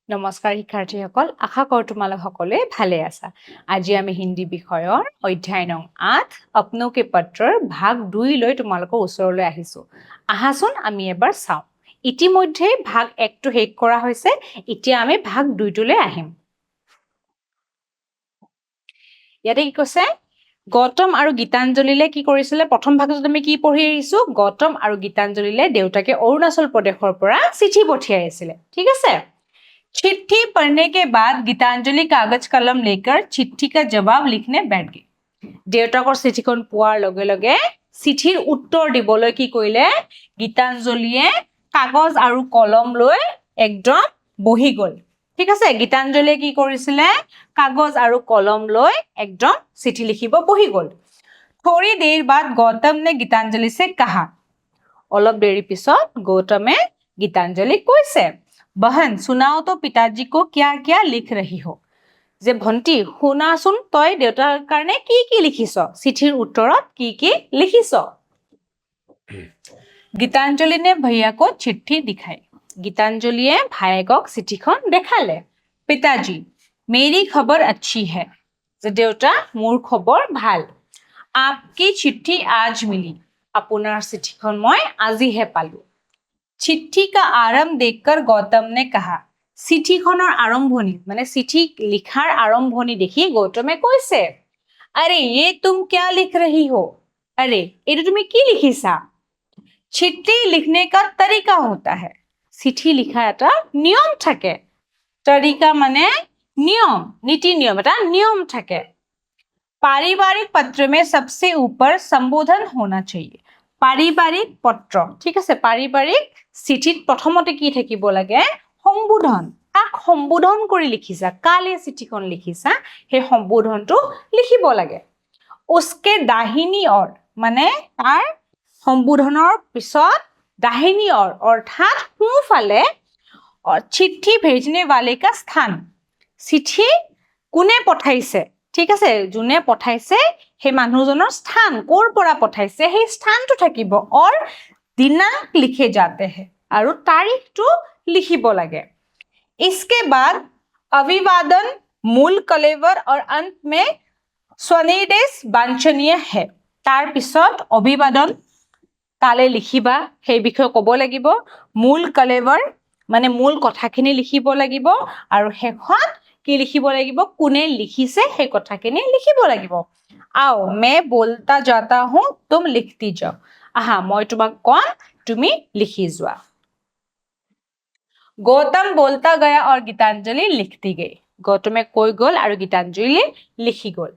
নমস্কাৰ শিক্ষাৰ্থীসকল, আশা কৰোঁ তোমালোক সকলোৱে ভালে আছা। আজি আমি হিন্দী বিষয়ৰ অধ্যায় নং 8 अपनों के पत्ৰৰ ভাগ 2 লৈ তোমালোকৰ ওচৰলৈ আহিছো। আহাচোন আমি এবাৰ চাওঁ। ইতিমধ্যে ভাগ 1 টো শেষ কৰা হৈছে, এতিয়া আমি ভাগ 2 টোলৈ আহিম। ইয়াতে কি কৈছে? গৌতম আৰু গীতাঞ্জলিলে কি কৰিছিলে? প্ৰথম ভাগত আমি কি পঢ়ি আহিছো? গৌতম আৰু গীতাঞ্জলিলে দেউতাকে অৰুণাচল প্ৰদেশৰ পৰা চিঠি পঠিয়াই আছিলে। ঠিক আছে? चिट्ठी पढ़ने के बाद गीतांजलि कागज कलम लेकर चिट्ठी का जवाब लिखने बैठ गई। देवताকৰ চিঠিখন পোৱাৰ লগে লগে চিঠিৰ উত্তৰ দিবলৈ কি কৰিলে? গীতাঞ্জলিয়ে কাগজ আৰু কলম লৈ একদম বহি গল। ঠিক আছে? গীতাঞ্জলিয়ে কি কৰিছিলে? কাগজ আৰু কলম লৈ একদম চিঠি লিখিব বহি গল। थोड़ी देर बाद गौतम ने गीतांजलि से कहा। অলপ দেৰি পিছত গৌতমে গীতাঞ্জলিক কৈছে, बहन सुनाओ तो पिताजी को क्या क्या लिख रही हो। যে ভন্টি শুনাচোন তই দেউতাৰ কাৰণে কি লিখিছ? চিঠিৰ উত্তৰত কি লিখিছ? गीतांजलि ने भैया को चिट्ठी दिखाई। गीतांजलिए भायेকক চিঠিখন দেখালে। पिताजी मेरी खबर अच्छी है। যে দেউতা মোৰ খবৰ ভাল। आपकी चिट्ठी आज मिली। আপোনাৰ চিঠিখন মই আজিহে পালো। चिट्ठी का आरंभ देखकर गौतम ने कहा। চিঠিখনৰ আৰম্ভণি মানে চিঠি লিখাৰ আৰম্ভণি দেখি গৌতমে কৈছে, अरे ये तुम क्या लिख रही हो? अरे এইটো তুমি কি লিখিছা? चिट्ठी लिखने का तरीका होता है। চিঠি লিখা এটা নিয়ম থাকে। तरीका মানে নিয়ম, নীতি নিয়ম, এটা নিয়ম থাকে। पारिवारिक पत्र में सबसे ऊपर संबोधन होना चाहिए। পাৰিবাৰিক পত্ৰ, ঠিক আছে? পাৰিবাৰিক চিঠিত প্ৰথমতে কি থাকিব লাগে? সম্বোধন। কাক সম্বোধন কৰি লিখিছা? কালে চিঠিখন লিখিছা? সেই সম্বোধনটো লিখিব লাগে। उसके दाहिनी ओर মানে তাৰ সম্বোধনৰ পিছত दाहिनी ओर অৰ্থাৎ সোঁফালে চিঠি भेजने वाले का स्थान। চিঠি কোনে পঠাইছে? ঠিক আছে? যোনে পঠাইছে সেই মানুহজনৰ স্থান, ক'ৰ পৰা পঠাইছে সেই স্থানটো থাকিব। और दिनांक लिखे जाते हैं আৰু তাৰিখটো লিখিব লাগে। इसके बाद अभिवादन, मूल कलेवर और अंत में स्वनिर्देश वांछनीय है। তাৰ পিছত অভিবাদন কালে লিখিবা সেই বিষয়ে ক'ব লাগিব। মূল কলেবৰ মানে মূল কথাখিনি লিখিব লাগিব আৰু শেষত কি লিখিব লাগিব? কোনে লিখিছে সেই কথাখিনি লিখিব লাগিব। आओ मैं बोलता जाता हूं तुम लिखती जाओ। আহা মই তোমাক কম তুমি লিখি যোৱা। गौतम बोलता गया और गीतांजलि लिखती गई। गौतमे কৈ গল আৰু গীতাঞ্জলি লিখি গল।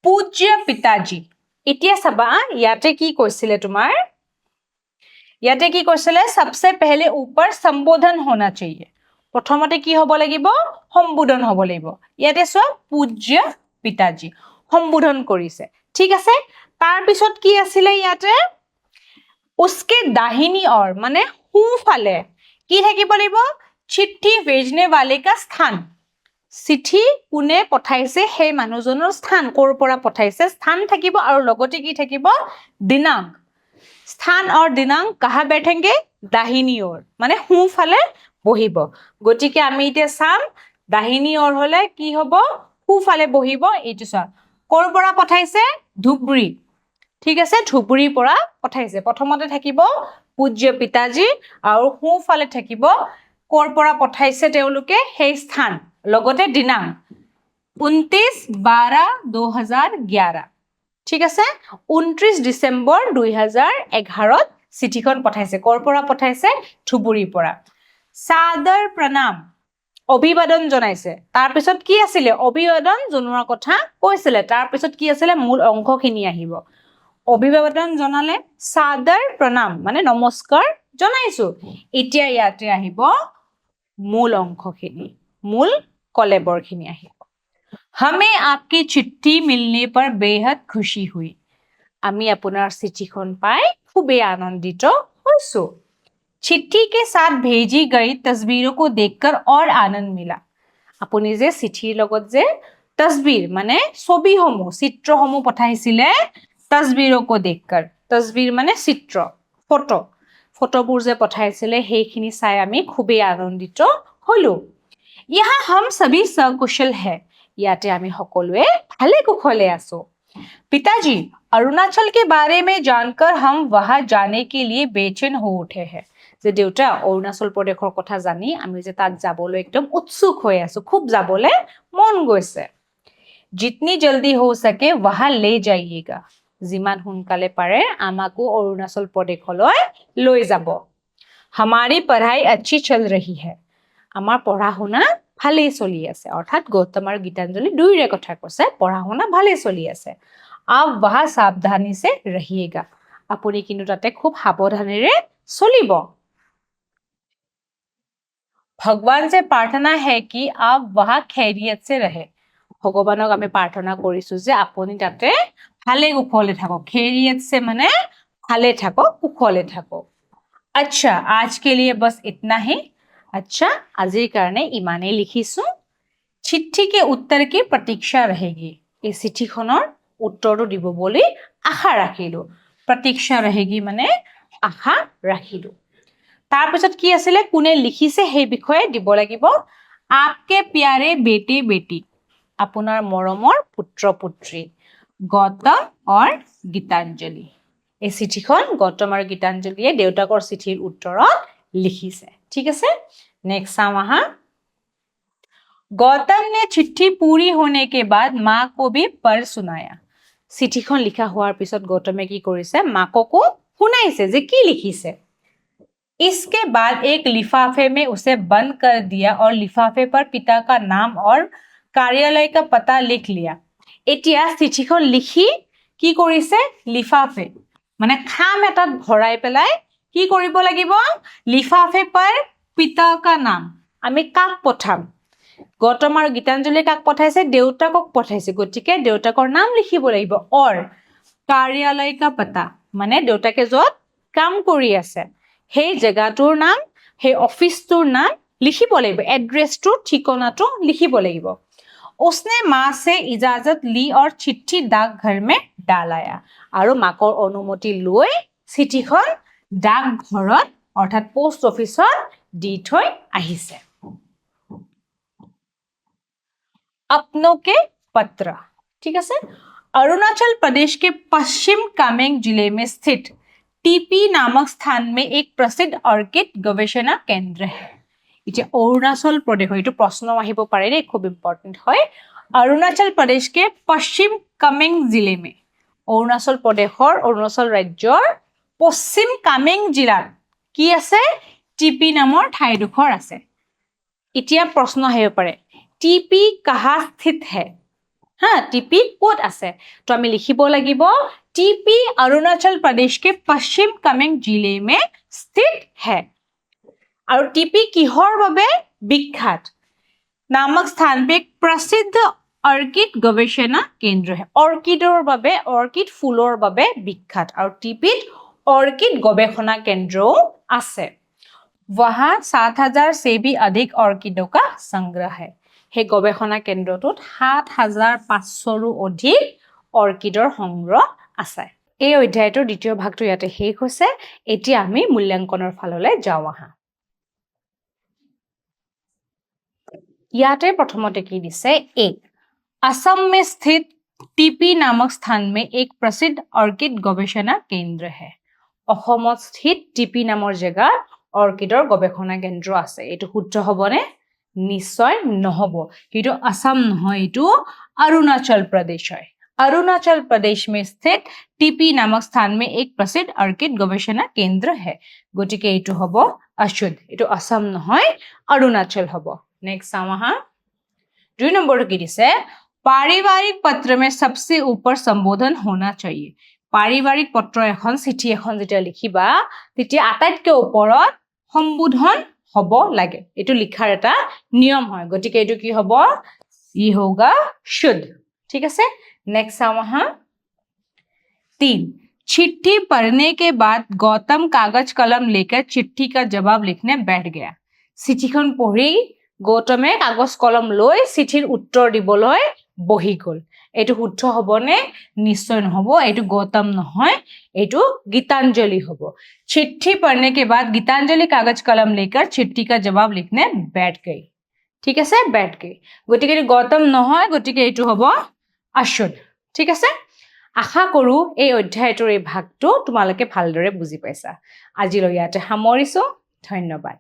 पूज्य पिताजी। এতিয়া চাবা ইয়াতে কি কৈছিলে তোমাৰ? ইয়াতে কি কৈছিলে? सबसे पहले ऊपर संबोधन होना चाहिए। প্ৰথমতে কি হ'ব লাগিব? সম্বোধন হ'ব লাগিব। ইয়াতে চোৱা पूज्य पिताजी সম্বোধন কৰিছে। ঠিক আছে? তাৰ পিছত কি আছিলে ইয়াতে? उसके दाहिनी ओर মানে সোঁফালে কি থাকিব লাগিব? चिट्ठी भेजने वाले का स्थान। চিঠি কোনে পঠাইছে সেই মানুহজনৰ স্থান, ক'ৰ পৰা পঠাইছে স্থান থাকিব আৰু লগতে কি থাকিব? দিনাংক। স্থান और दिनांक कहाँ बैठेंगे? दाहिनी ओर মানে সোঁফালে বহিব। গতিকে আমি এতিয়া চাম দাহিনী ওৰ হলে কি হ'ব? সোঁফালে বহিব। এইটো চোৱা ক'ৰ পৰা পঠাইছে? ধুবুৰী। ঠিক আছে? ধুবুৰীৰ পৰা পঠাইছে। প্ৰথমতে থাকিব পূজ্য পিতাজী আৰু সোঁফালে থাকিব ক'ৰ পৰা পঠাইছে তেওঁলোকে সেই স্থান, লগতে দিনাংক 29/12/2011। ঠিক আছে? 29 ডিসেম্বৰ 2011ত চিঠিখন পঠাইছে। ক'ৰ পৰা পঠাইছে? ধুবুৰীৰ পৰা। সাদৰ প্ৰণাম অভিবাদন জনাইছে। তাৰ পিছত কি আছিলে? অভিবাদন জনোৱাৰ কথা কৈছিলে। তাৰ পিছত কি আছিলে? মূল অংশখিনি আহিব। অভিবাদন জনালে, সাদৰ প্ৰণাম মানে নমস্কাৰ জনাইছো। এতিয়া ইয়াতে আহিব মূল অংশখিনি, মূল কলেবৰখিনি আহিব। हमें आपकी चिट्ठी मिलने पर बेहद खुशी हुई। আমি আপোনাৰ চিঠিখন পাই খুবেই আনন্দিত হৈছো। चिट्ठी के साथ भेजी गई तस्वीरों को देखकर और आनंद मिला। আপুনি যে চিঠিৰ লগত যে তসবিৰ মানে ছবিসমূহ, চিত্ৰসমূহ পঠাইছিলে, তসবীरों को देखकर, তসবিৰ মানে চিত্ৰ, ফটো, ফটোবোৰ যে পঠাইছিলে সেইখিনি চাই আমি খুবেই আনন্দিত হলো। यहाँ हम सभी सकुशल है ইয়াতে আমি সকলোৱে ভালে কুশলে আছো पिताजी अरुणाचल के बारे में जानकर हम वहां जाने के लिए बेचैन हो उठे हैं যে দেউতা অৰুণাচল প্ৰদেশৰ কথা জানি আমি যে তাত যাবলৈ একদম উৎসুক হৈ আছো খুব যাবলৈ মন গৈছে जितनी जल्दी हो सके वहां ले जाइएगा जिमान हुनकाले पारे আমাকো অৰুণাচল প্ৰদেশলৈ লৈ যাব हमारी पढ़ाई अच्छी चल रही है আমাৰ পঢ়া শুনা ভালেই চলি আছে অৰ্থাৎ গৌতম আৰু গীতাঞ্জলি দুইৰে কথা কৈছে পঢ়া শুনা ভালেই চলি আছে आप वहां सावधानी से रहिएगा আপুনি কিন্তু তাতে খুব সাৱধানেৰে চলিব भगवान से प्रार्थना है कि आप वहां खैरियत से रहे ভগৱানক আমি প্ৰাৰ্থনা কৰিছো যে আপুনি তাতে ভালে কুশলে থাকক खैरियत से মানে ভালে থাকক কুশলে থাকক अच्छा आज के लिए बस इतना ही अच्छा আজিৰ কাৰণে ইমানেই লিখিছো चिट्ठी के उत्तर की प्रतीक्षा रहेगी এই চিঠিখনৰ উত্তৰটো দিব বুলি আশা ৰাখিলো प्रतीक्षा रहेगी মানে আশা ৰাখিলো তাৰ পিছত কি আছিল কোনে লিখিছে সেই বিষয়ে দিব লাগিব आपके प्यारे बेटे बेटी আপোনাৰ মৰমৰ পুত্ৰ পুত্ৰী গৌতম और গীতাঞ্জলি এই চিঠিখন গৌতম আৰু গীতাঞ্জলিয়ে দেউতাকৰ চিঠিৰ উত্তৰত লিখিছে ঠিক আছে नेक्स्ट চাওঁ আহা गौतम ने चिट्ठी पूरी होने के बाद माँ को भी पढ़ सुनाया চিঠিখন লিখা হোৱাৰ পিছত গৌতমে কি কৰিছে মাককো শুনাইছে যে কি লিখিছে इसके बाद एक लिफाफे में उसे बंद कर दिया और लिफाफे पर पिता का नाम और कार्यालय का पता लिख लिया এতিয়া চিঠিখন লিখি কি কৰিছে লিফাফে মানে খাম এটাত ভৰাই পেলাই কি কৰিব লাগিব লিফাফে पर पिता का नाम আমি কাক পঠাম গৌতম আৰু গীতাঞ্জলি কাক পঠাইছে দেউতাকক পঠাইছে গতিকে দেউতাকৰ নাম লিখিব লাগিব और कार्यालय का पता মানে দেউতাকে যত কাম কৰি আছে সেই জায়গাটোৰ নাম সেই অফিসটোৰ নাম লিখিব লাগিব এড্ৰেছটো ঠিকনাটো লিখিব লাগিব उसने मां से इजाजत ली और चिट्ठी डाकघर में डालाया আৰু মাকৰ অনুমতি লৈ চিঠিখন ডাকঘৰত অৰ্থাৎ পোষ্ট অফিসত দি থৈ আহিছে अपनों के पत्र ठीक है अरुणाचल प्रदेश के पश्चिम कामेंग जिले में स्थित टीपी नामक स्थान में एक प्रसिद्ध ऑर्किड गवेषणा केंद्र है इतना अरुणाचल प्रदेश ये प्रश्न আহিব পাৰে ৰে খুব ইম্পৰ্টেন্ট হয় अरुणाचल प्रदेश के पश्चिम कामेंग जिले में अरुणाचल प्रदेशৰ अरुणाचल राज्যৰ পশ্চিম কামেং জিলাত কি আছে টিপি নামৰ ঠাইডোখৰ আছে এতিয়া প্ৰশ্ন আহিব পাৰে টিপি कहाँ स्थित है हाँ टीपी कोट আছে तो আমি লিখিব লাগিব टीपी अरुणाचल प्रदेश के पश्चिम कामेंग जिले में स्थित है और टीपी किहर বাবে বিখ্যাত नामक स्थान पे एक प्रसिद्ध ऑर्किड गवेषणा केंद्र है ऑर्किडर বাবে ऑर्किड फूलर বাবে বিখ্যাত और टीपीत ऑर्किड गवेषणा केंद्र আছে वहां 7000 से भी अधिक ऑर्किडों का संग्रह है हे गवेषणा केंद्रটোত 7500ৰো অধিক অৰ্কিডৰ সংগ্ৰহ আছে এই অধ্যায়টোৰ দ্বিতীয় ভাগটো ইয়াতে শেষ হৈছে এতিয়া আমি মূল্যাঙ্কনৰ ফাললৈ যাওঁ আহা ইয়াতে প্ৰথমতে কি দিছে एक असम में स्थित टीपी नामक स्थान में एक प्रसिद्ध ऑर्किड गवेषणा केंद्र है অসমত স্থিত টিপি নামৰ জেগাত অৰ্কিডৰ গৱেষণা কেন্দ্ৰ আছে এটো শুদ্ধ হবনে নিশ্চয় নহব কিন্তু असम নহয় এটো अरुणाचल प्रदेश है अरुणाचल प्रदेश में स्थित टीपी नामक स्थान में एक प्रसिद्ध ऑर्किड गवेषणा केंद्र है গতিকে এটো হব अशुद्ध এটো असम নহয় अरुणाचल হব नेक्स्ट सामहा 2 नंबर की दिसे पारिवारिक पत्र में सबसे ऊपर संबोधन होना चाहिए पारिवारिक पत्र এখন চিঠি এখন যেটা লিখিবা তেতিয়া আটাইতকৈ ওপৰত সম্বোধন হব লাগে এটো লিখাৰ এটা নিয়ম হয় গতিকে এটো কি হব ই होगा शुद्ध ठीक है नेक्स्ट सामहा 3 चिट्ठी पढ़ने के बाद गौतम कागज कलम लेकर चिट्ठी का जवाब लिखने बैठ गया চিঠিখন পঢ়ি গৌতমে কাগজ কলম লৈ চিঠিৰ উত্তৰ দিবলৈ বহি গল এটো শুদ্ধ হবনে নিশ্চয় নহব এটো গৌতম নহয় এটো गीतांजलि হবো चिट्ठी पढ़ने के बाद गीतांजलि कागज कलम लेकर चिट्ठी का जवाब लिखने बैठ गई ঠিক আছে badly গতিকে এইটো গৌতম নহয় গতিকে এইটো হ'ব ashud ঠিক আছে আশা কৰো এই অধ্যায়টোৰ এই ভাগটো তোমালোকে ভালদৰে বুজি পাইছা আজিলৈ ইয়াতে সামৰিছো ধন্যবাদ